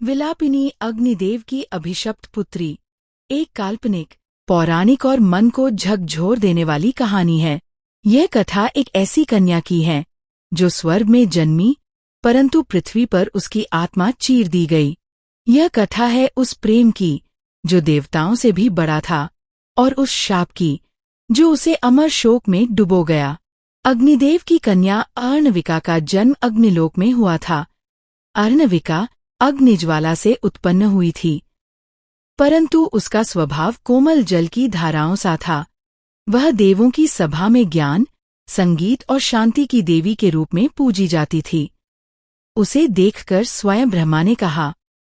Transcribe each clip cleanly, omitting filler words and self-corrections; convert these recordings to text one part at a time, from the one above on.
विलापिनी अग्निदेव की अभिशप्त पुत्री। एक काल्पनिक, पौराणिक और मन को झकझोर देने वाली कहानी है। यह कथा एक ऐसी कन्या की है जो स्वर्ग में जन्मी, परंतु पृथ्वी पर उसकी आत्मा चीर दी गई। यह कथा है उस प्रेम की जो देवताओं से भी बड़ा था, और उस शाप की जो उसे अमर शोक में डुबो गया। अग्निदेव की कन्या अर्णविका का जन्म अग्निलोक में हुआ था। अर्णविका अग्निज्वाला से उत्पन्न हुई थी, परंतु उसका स्वभाव कोमल जल की धाराओं सा था। वह देवों की सभा में ज्ञान, संगीत और शांति की देवी के रूप में पूजी जाती थी। उसे देखकर स्वयं ब्रह्मा ने कहा,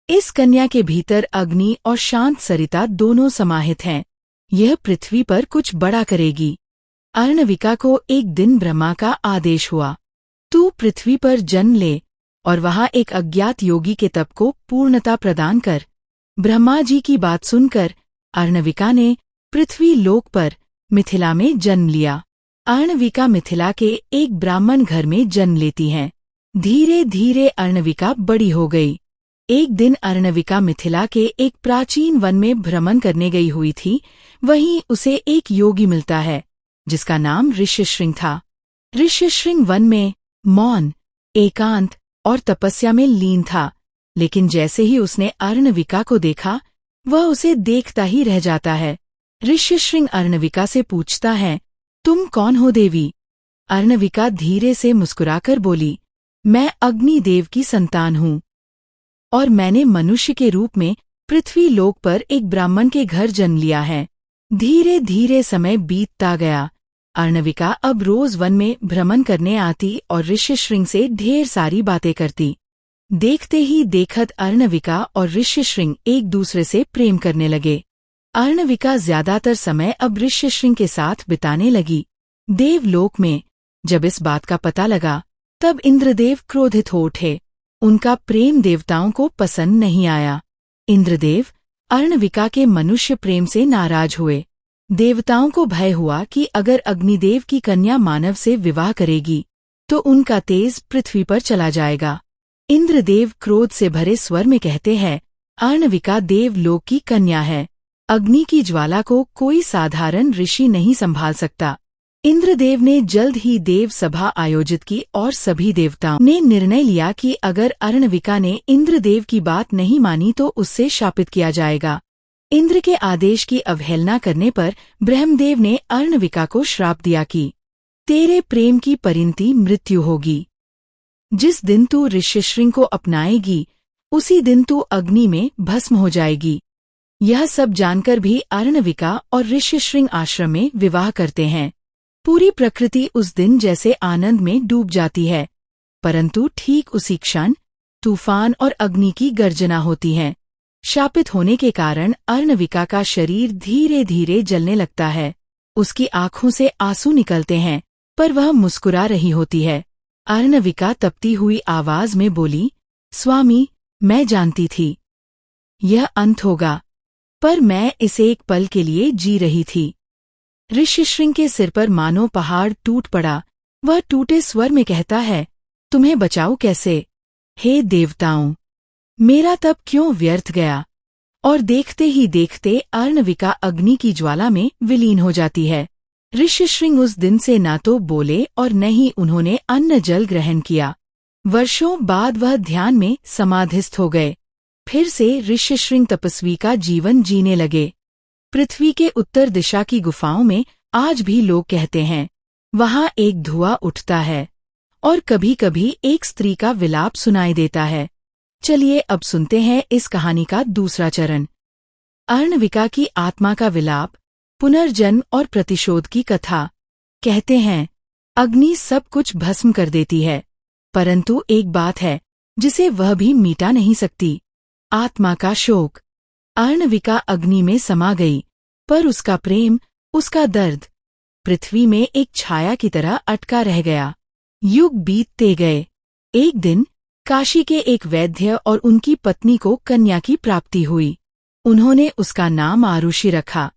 इस कन्या के भीतर अग्नि और शांत सरिता दोनों समाहित हैं। यह पृथ्वी पर कुछ बड़ा करेगी। अर्णविका को एक दिन ब्रह्मा का आदेश हुआ, तू पृथ्वी पर जन्म ले और वहां एक अज्ञात योगी के तप को पूर्णता प्रदान कर। ब्रह्मा जी की बात सुनकर अर्णविका ने पृथ्वी लोक पर मिथिला में जन्म लिया। अर्णविका मिथिला के एक ब्राह्मण घर में जन्म लेती हैं। धीरे धीरे अर्णविका बड़ी हो गई। एक दिन अर्णविका मिथिला के एक प्राचीन वन में भ्रमण करने गई हुई थी। वहीं उसे एक योगी मिलता है जिसका नाम ऋष्यशृंग था। ऋष्यशृंग वन में मौन, एकांत और तपस्या में लीन था, लेकिन जैसे ही उसने अर्णविका को देखा, वह उसे देखता ही रह जाता है। ऋष्यशृंग अर्णविका से पूछता है, तुम कौन हो देवी? अर्णविका धीरे से मुस्कुराकर बोली, मैं अग्निदेव की संतान हूँ और मैंने मनुष्य के रूप में पृथ्वी लोक पर एक ब्राह्मण के घर जन्म लिया है। धीरे धीरे समय बीतता गया। अर्णविका अब रोज वन में भ्रमण करने आती और ऋष्यशृंग से ढेर सारी बातें करती। देखते ही देखत अर्णविका और ऋष्यशृंग एक दूसरे से प्रेम करने लगे। अर्णविका ज्यादातर समय अब ऋष्यशृंग के साथ बिताने लगी। देवलोक में जब इस बात का पता लगा, तब इंद्रदेव क्रोधित हो उठे। उनका प्रेम देवताओं को पसंद नहीं आया। इंद्रदेव अर्णविका के मनुष्य प्रेम से नाराज हुए। देवताओं को भय हुआ कि अगर अग्निदेव की कन्या मानव से विवाह करेगी तो उनका तेज पृथ्वी पर चला जाएगा। इंद्रदेव क्रोध से भरे स्वर में कहते हैं, अर्णविका देवलोक की कन्या है। अग्नि की ज्वाला को कोई साधारण ऋषि नहीं संभाल सकता। इंद्रदेव ने जल्द ही देव सभा आयोजित की और सभी देवताओं ने निर्णय लिया कि अगर अर्णविका ने इंद्रदेव की बात नहीं मानी तो उससे शापित किया जाएगा। इंद्र के आदेश की अवहेलना करने पर ब्रह्मदेव ने अर्णविका को श्राप दिया कि तेरे प्रेम की परिणति मृत्यु होगी। जिस दिन तू ऋष्यशृंग को अपनाएगी, उसी दिन तू अग्नि में भस्म हो जाएगी। यह सब जानकर भी अर्णविका और ऋष्यशृंग आश्रम में विवाह करते हैं। पूरी प्रकृति उस दिन जैसे आनंद में डूब जाती है, परंतु ठीक उसी क्षण तूफान और अग्नि की गर्जना होती है। शापित होने के कारण अर्णविका का शरीर धीरे धीरे जलने लगता है। उसकी आंखों से आंसू निकलते हैं, पर वह मुस्कुरा रही होती है। अर्णविका तपती हुई आवाज में बोली, स्वामी, मैं जानती थी यह अंत होगा, पर मैं इसे एक पल के लिए जी रही थी। ऋष्यशृंग के सिर पर मानो पहाड़ टूट पड़ा। वह टूटे स्वर में कहता है, तुम्हें बचाऊं कैसे? हे देवताओं, मेरा तप क्यों व्यर्थ गया? और देखते ही देखते अर्णविका अग्नि की ज्वाला में विलीन हो जाती है। ऋष्यशृंग उस दिन से न तो बोले और न ही उन्होंने अन्न जल ग्रहण किया। वर्षों बाद वह ध्यान में समाधिस्थ हो गए। फिर से ऋष्यशृंग तपस्वी का जीवन जीने लगे। पृथ्वी के उत्तर दिशा की गुफाओं में आज भी लोग कहते हैं, वहां एक धुआं उठता है और कभी कभी एक स्त्री का विलाप सुनाई देता है। चलिए अब सुनते हैं इस कहानी का दूसरा चरण। अर्णविका की आत्मा का विलाप, पुनर्जन्म और प्रतिशोध की कथा। कहते हैं, अग्नि सब कुछ भस्म कर देती है, परंतु एक बात है जिसे वह भी मिटा नहीं सकती, आत्मा का शोक। अर्णविका अग्नि में समा गई, पर उसका प्रेम, उसका दर्द पृथ्वी में एक छाया की तरह अटका रह गया। युग बीतते गए। एक दिन काशी के एक वैद्य और उनकी पत्नी को कन्या की प्राप्ति हुई। उन्होंने उसका नाम आरुषि रखा।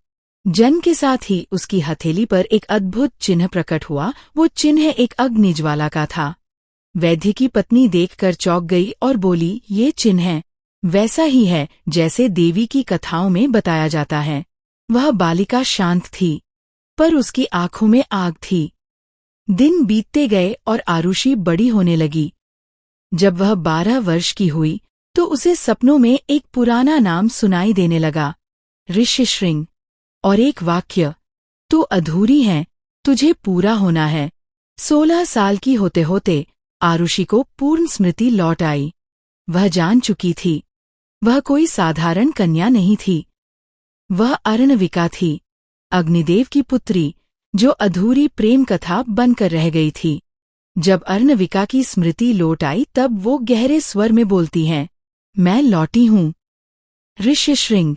जन्म के साथ ही उसकी हथेली पर एक अद्भुत चिन्ह प्रकट हुआ। वो चिन्ह एक अग्निज्वाला का था। वैद्य की पत्नी देखकर चौंक गई और बोली, ये चिन्ह है। वैसा ही है जैसे देवी की कथाओं में बताया जाता है। वह बालिका शांत थी, पर उसकी आंखों में आग थी। दिन बीतते गए और आरुषि बड़ी होने लगी। जब वह 12 वर्ष की हुई तो उसे सपनों में एक पुराना नाम सुनाई देने लगा, ऋष्यशृंग, और एक वाक्य, तू अधूरी है, तुझे पूरा होना है। 16 साल की होते होते आरुषि को पूर्ण स्मृति लौट आई। वह जान चुकी थी, वह कोई साधारण कन्या नहीं थी। वह अर्णविका थी, अग्निदेव की पुत्री, जो अधूरी प्रेम कथा बनकर रह गई थी। जब अर्णविका की स्मृति लौट आई तब वो गहरे स्वर में बोलती हैं, मैं लौटी हूँ ऋष्यशृंग,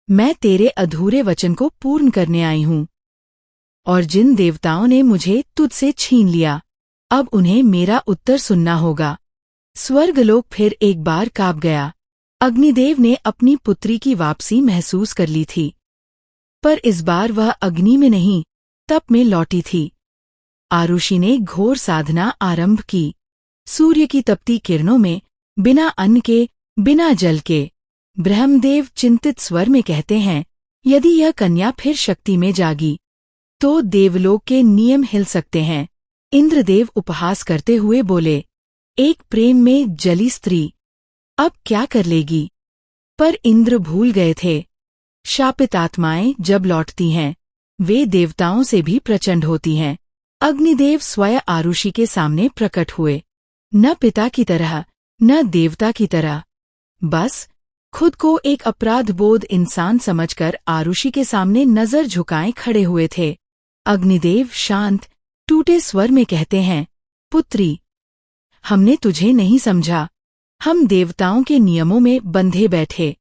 मैं तेरे अधूरे वचन को पूर्ण करने आई हूँ। और जिन देवताओं ने मुझे तुझसे छीन लिया, अब उन्हें मेरा उत्तर सुनना होगा। स्वर्गलोक फिर एक बार कांप गया। अग्निदेव ने अपनी पुत्री की वापसी महसूस कर ली थी, पर इस बार वह अग्नि में नहीं, तप में लौटी थी। आरुषि ने घोर साधना आरंभ की। सूर्य की तपती किरणों में, बिना अन्न के, बिना जल के। ब्रह्मदेव चिंतित स्वर में कहते हैं, यदि यह कन्या फिर शक्ति में जागी तो देवलोक के नियम हिल सकते हैं। इंद्रदेव उपहास करते हुए बोले, एक प्रेम में जली स्त्री अब क्या कर लेगी। पर इंद्र भूल गए थे, शापित आत्माएं जब लौटती हैं वे देवताओं से भी प्रचंड होती हैं। अग्निदेव स्वयं आरुषि के सामने प्रकट हुए, न पिता की तरह न देवता की तरह, बस खुद को एक अपराध बोध इंसान समझकर आरुषि के सामने नजर झुकाए खड़े हुए थे। अग्निदेव शांत, टूटे स्वर में कहते हैं, पुत्री, हमने तुझे नहीं समझा। हम देवताओं के नियमों में बंधे बैठे,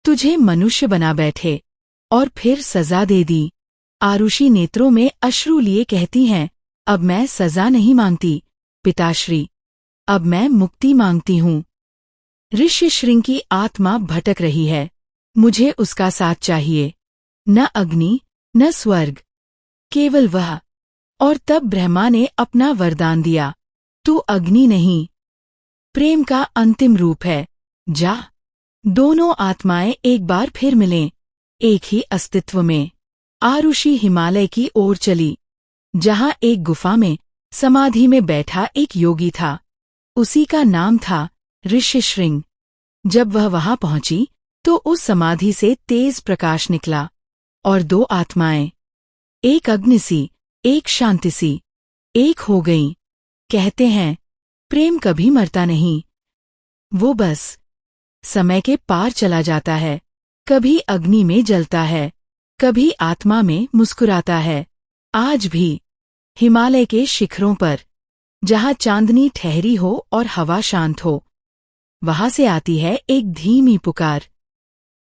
तुझे मनुष्य बना बैठे और फिर सजा दे दी। आरुषि नेत्रों में अश्रु लिए कहती हैं, अब मैं सजा नहीं मांगती पिताश्री, अब मैं मुक्ति मांगती हूँ। ऋष्यशृंग की आत्मा भटक रही है, मुझे उसका साथ चाहिए, न अग्नि न स्वर्ग, केवल वह। और तब ब्रह्मा ने अपना वरदान दिया, तू अग्नि नहीं, प्रेम का अंतिम रूप है, जा। दोनों आत्माएं एक बार फिर मिलें, एक ही अस्तित्व में। आरुषि हिमालय की ओर चली, जहां एक गुफा में समाधि में बैठा एक योगी था। उसी का नाम था ऋष्यशृंग। जब वह वहां पहुंची तो उस समाधि से तेज प्रकाश निकला और दो आत्माएं, एक अग्नि सी एक शांति सी, एक हो गईं। कहते हैं, प्रेम कभी मरता नहीं, वो बस समय के पार चला जाता है, कभी अग्नि में जलता है, कभी आत्मा में मुस्कुराता है। आज भी हिमालय के शिखरों पर, जहां चांदनी ठहरी हो और हवा शांत हो, वहां से आती है एक धीमी पुकार,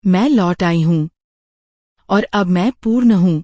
मैं लौट आई हूं और अब मैं पूर्ण हूं।